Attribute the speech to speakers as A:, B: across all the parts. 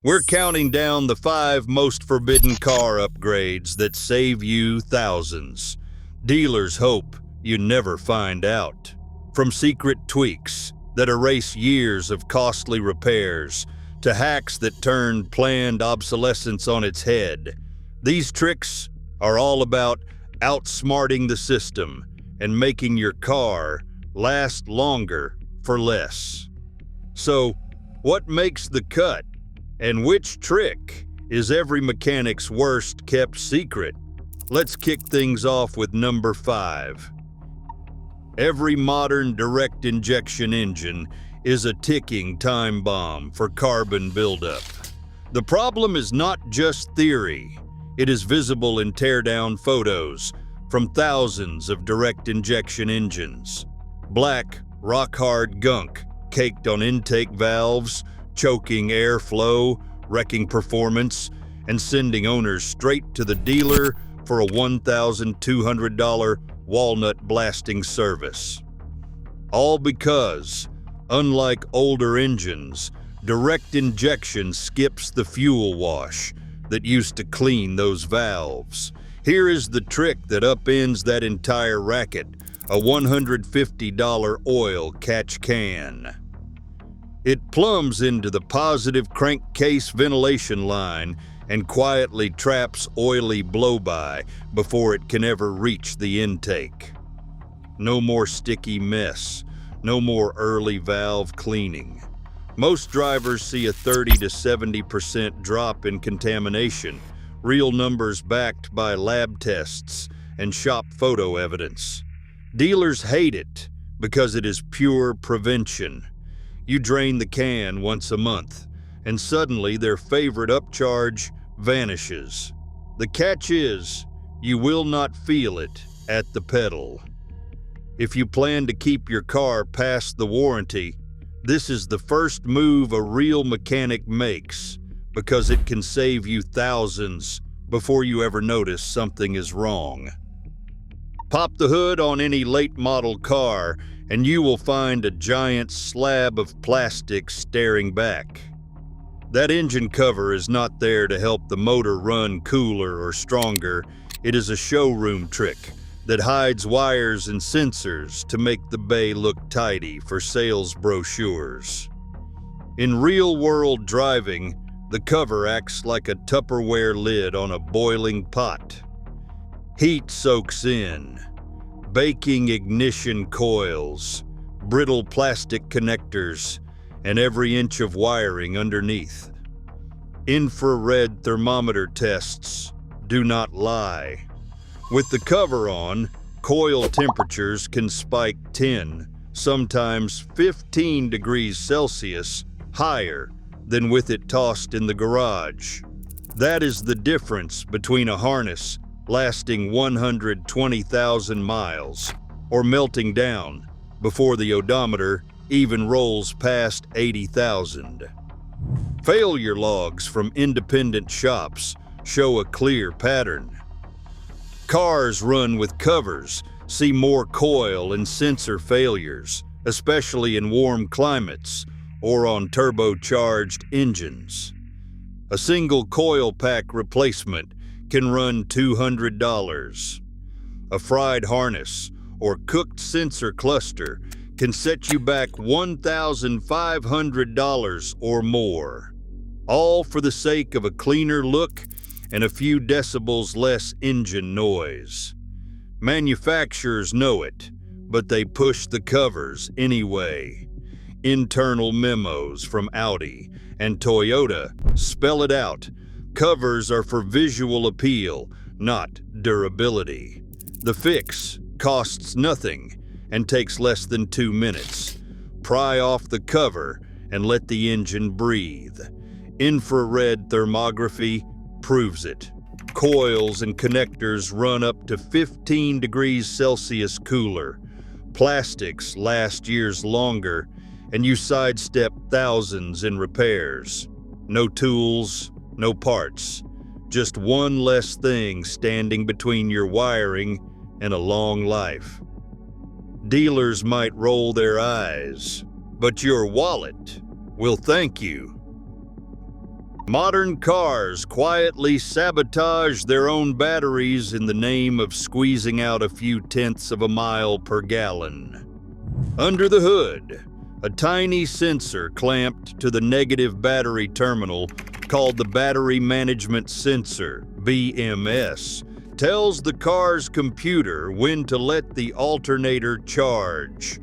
A: We're counting down the 5 most forbidden car upgrades that save you thousands. Dealers hope you never find out. From secret tweaks that erase years of costly repairs to hacks that turn planned obsolescence on its head, these tricks are all about outsmarting the system and making your car last longer for less. So, what makes the cut? And which trick is every mechanic's worst kept secret? Let's kick things off with number 5. Every modern direct injection engine is a ticking time bomb for carbon buildup. The problem is not just theory. It is visible in teardown photos from thousands of direct injection engines. Black, rock-hard gunk caked on intake valves, choking airflow, wrecking performance, and sending owners straight to the dealer for a $1,200 walnut blasting service. All because, unlike older engines, direct injection skips the fuel wash that used to clean those valves. Here is the trick that upends that entire racket: a $150 oil catch can. It plumbs into the positive crankcase ventilation line and quietly traps oily blow-by before it can ever reach the intake. No more sticky mess, no more early valve cleaning. Most drivers see a 30 to 70% drop in contamination, real numbers backed by lab tests and shop photo evidence. Dealers hate it because it is pure prevention. You drain the can once a month, and suddenly their favorite upcharge vanishes. The catch is, you will not feel it at the pedal. If you plan to keep your car past the warranty, this is the first move a real mechanic makes, because it can save you thousands before you ever notice something is wrong. Pop the hood on any late model car and you will find a giant slab of plastic staring back. That engine cover is not there to help the motor run cooler or stronger. It is a showroom trick that hides wires and sensors to make the bay look tidy for sales brochures. In real-world driving, the cover acts like a Tupperware lid on a boiling pot. Heat soaks in, baking ignition coils, brittle plastic connectors, and every inch of wiring underneath. Infrared thermometer tests do not lie. With the cover on, coil temperatures can spike 10, sometimes 15 degrees Celsius higher than with it tossed in the garage. That is the difference between a harness lasting 120,000 miles or melting down before the odometer even rolls past 80,000. Failure logs from independent shops show a clear pattern. Cars run with covers see more coil and sensor failures, especially in warm climates or on turbocharged engines. A single coil pack replacement can run $200. A fried harness or cooked sensor cluster can set you back $1,500 or more, all for the sake of a cleaner look and a few decibels less engine noise. Manufacturers know it, but they push the covers anyway. Internal memos from Audi and Toyota spell it out. Covers are for visual appeal, not durability. The fix costs nothing and takes less than 2 minutes. Pry off the cover and let the engine breathe. Infrared thermography proves it. Coils and connectors run up to 15 degrees Celsius cooler. Plastics last years longer, and you sidestep thousands in repairs. No tools, no parts, just one less thing standing between your wiring and a long life. Dealers might roll their eyes, but your wallet will thank you. Modern cars quietly sabotage their own batteries in the name of squeezing out a few tenths of a mile per gallon. Under the hood, a tiny sensor clamped to the negative battery terminal, called the Battery Management Sensor, BMS, tells the car's computer when to let the alternator charge.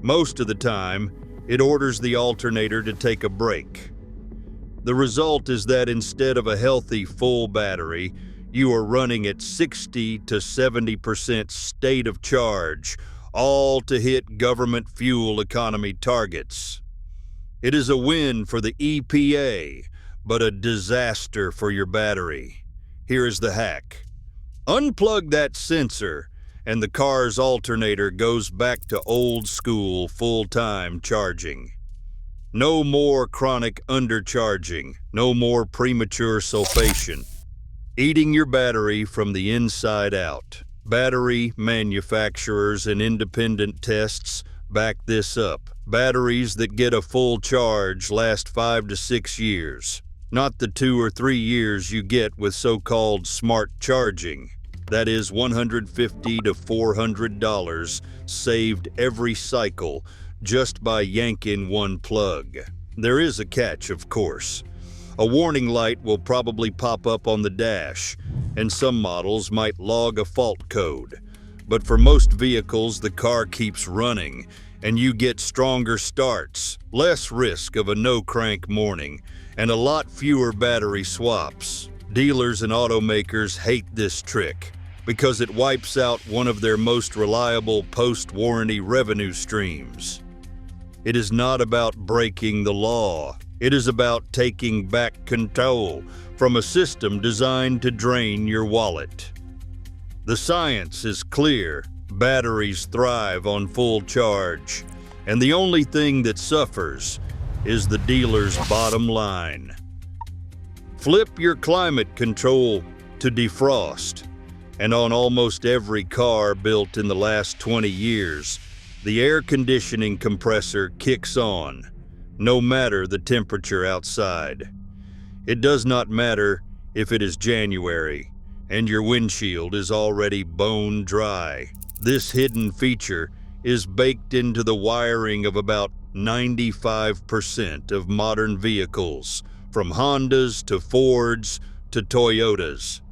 A: Most of the time, it orders the alternator to take a break. The result is that instead of a healthy full battery, you are running at 60 to 70% state of charge, all to hit government fuel economy targets. It is a win for the EPA, but a disaster for your battery. Here is the hack. Unplug that sensor, and the car's alternator goes back to old school full-time charging. No more chronic undercharging, no more premature sulfation. Eating your battery from the inside out. Battery manufacturers and independent tests back this up. Batteries that get a full charge last 5 to 6 years, not the 2 or 3 years you get with so-called smart charging. That is $150 to $400 saved every cycle just by yanking one plug. There is a catch, of course. A warning light will probably pop up on the dash, and some models might log a fault code. But for most vehicles, the car keeps running, and you get stronger starts, less risk of a no-crank morning, and a lot fewer battery swaps. Dealers and automakers hate this trick because it wipes out one of their most reliable post-warranty revenue streams. It is not about breaking the law. It is about taking back control from a system designed to drain your wallet. The science is clear. Batteries thrive on full charge, and the only thing that suffers is the dealer's bottom line. Flip your climate control to defrost, and on almost every car built in the last 20 years, the air conditioning compressor kicks on, no matter the temperature outside. It does not matter if it is January and your windshield is already bone dry. This hidden feature is baked into the wiring of about 95% of modern vehicles, from Hondas to Fords to Toyotas.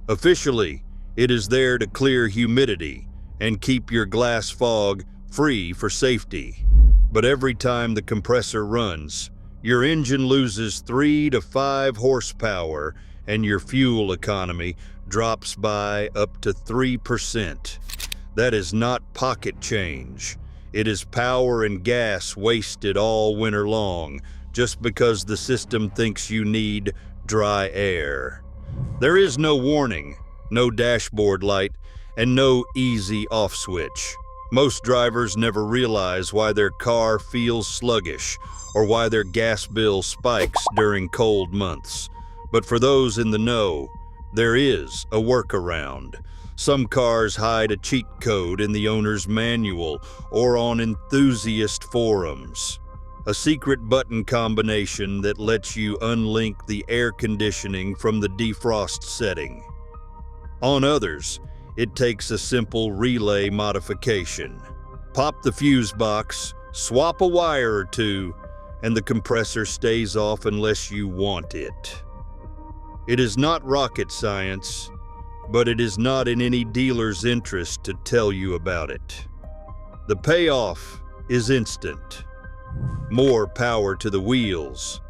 A: Officially, it is there to clear humidity and keep your glass fog free for safety. But every time the compressor runs, your engine loses 3 to 5 horsepower and your fuel economy drops by up to 3%. That is not pocket change. It is power and gas wasted all winter long just because the system thinks you need dry air. There is no warning, no dashboard light, and no easy off switch. Most drivers never realize why their car feels sluggish or why their gas bill spikes during cold months. But for those in the know, there is a workaround. Some cars hide a cheat code in the owner's manual or on enthusiast forums. A secret button combination that lets you unlink the air conditioning from the defrost setting. On others, it takes a simple relay modification. Pop the fuse box, swap a wire or two, and the compressor stays off unless you want it. It is not rocket science, but it is not in any dealer's interest to tell you about it. The payoff is instant. More power to the wheels,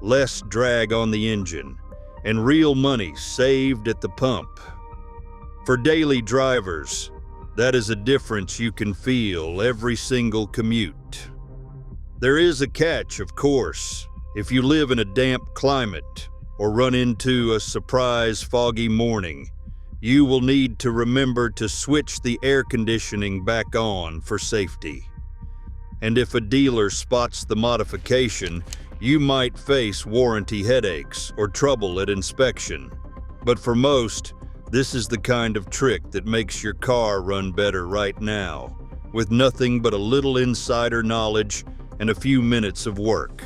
A: less drag on the engine, and real money saved at the pump. For daily drivers, that is a difference you can feel every single commute. There is a catch, of course. If you live in a damp climate or run into a surprise foggy morning, you will need to remember to switch the air conditioning back on for safety. And if a dealer spots the modification, you might face warranty headaches or trouble at inspection. But for most, this is the kind of trick that makes your car run better right now, with nothing but a little insider knowledge and a few minutes of work.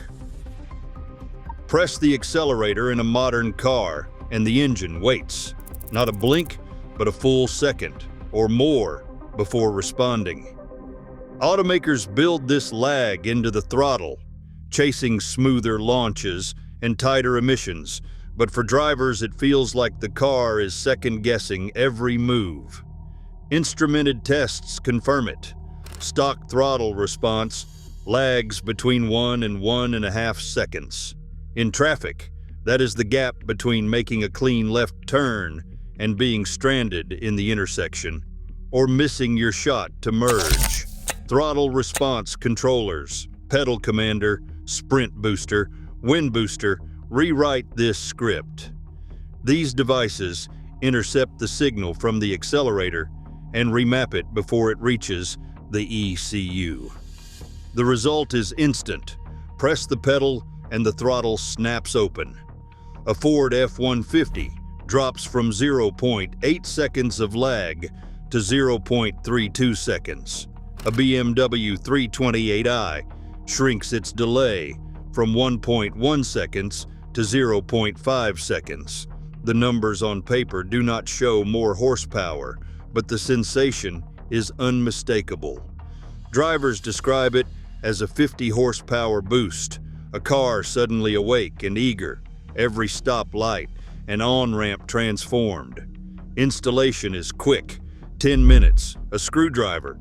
A: Press the accelerator in a modern car, and the engine waits. Not a blink, but a full second or more before responding. Automakers build this lag into the throttle, chasing smoother launches and tighter emissions, but for drivers it feels like the car is second-guessing every move. Instrumented tests confirm it. Stock throttle response lags between 1 and 1.5 seconds. In traffic, that is the gap between making a clean left turn and being stranded in the intersection, or missing your shot to merge. Throttle response controllers, pedal commander, sprint booster, wind booster, rewrite this script. These devices intercept the signal from the accelerator and remap it before it reaches the ECU. The result is instant. Press the pedal and the throttle snaps open. A Ford F-150 drops from 0.8 seconds of lag to 0.32 seconds. A BMW 328i shrinks its delay from 1.1 seconds to 0.5 seconds. The numbers on paper do not show more horsepower, but the sensation is unmistakable. Drivers describe it as a 50 horsepower boost, a car suddenly awake and eager, every stoplight and on-ramp transformed. Installation is quick, 10 minutes, a screwdriver,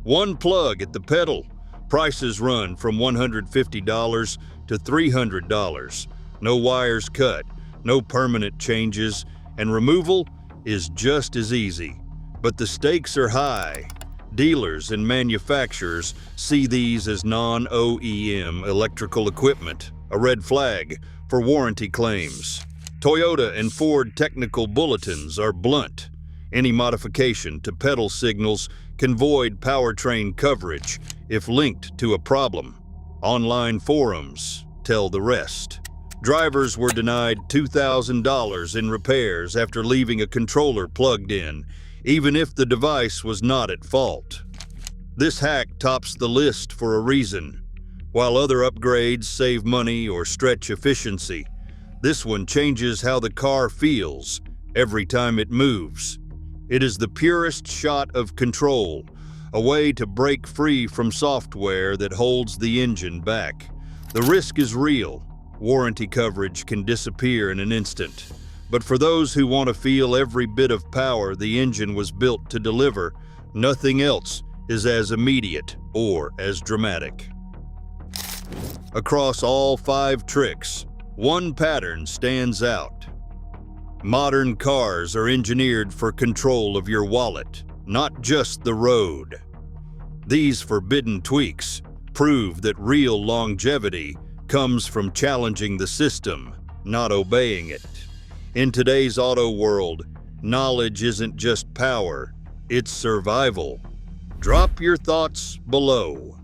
A: one plug at the pedal. Prices run from $150 to $300. No wires cut, no permanent changes, and removal is just as easy. But the stakes are high. Dealers and manufacturers see these as non-OEM electrical equipment, a red flag for warranty claims. Toyota and Ford technical bulletins are blunt. Any modification to pedal signals can void powertrain coverage if linked to a problem. Online forums tell the rest. Drivers were denied $2,000 in repairs after leaving a controller plugged in, even if the device was not at fault. This hack tops the list for a reason. While other upgrades save money or stretch efficiency, this one changes how the car feels every time it moves. It is the purest shot of control, a way to break free from software that holds the engine back. The risk is real. Warranty coverage can disappear in an instant. But for those who want to feel every bit of power the engine was built to deliver, nothing else is as immediate or as dramatic. Across all 5 tricks, one pattern stands out. Modern cars are engineered for control of your wallet, not just the road. These forbidden tweaks prove that real longevity comes from challenging the system, not obeying it. In today's auto world, knowledge isn't just power, it's survival. Drop your thoughts below.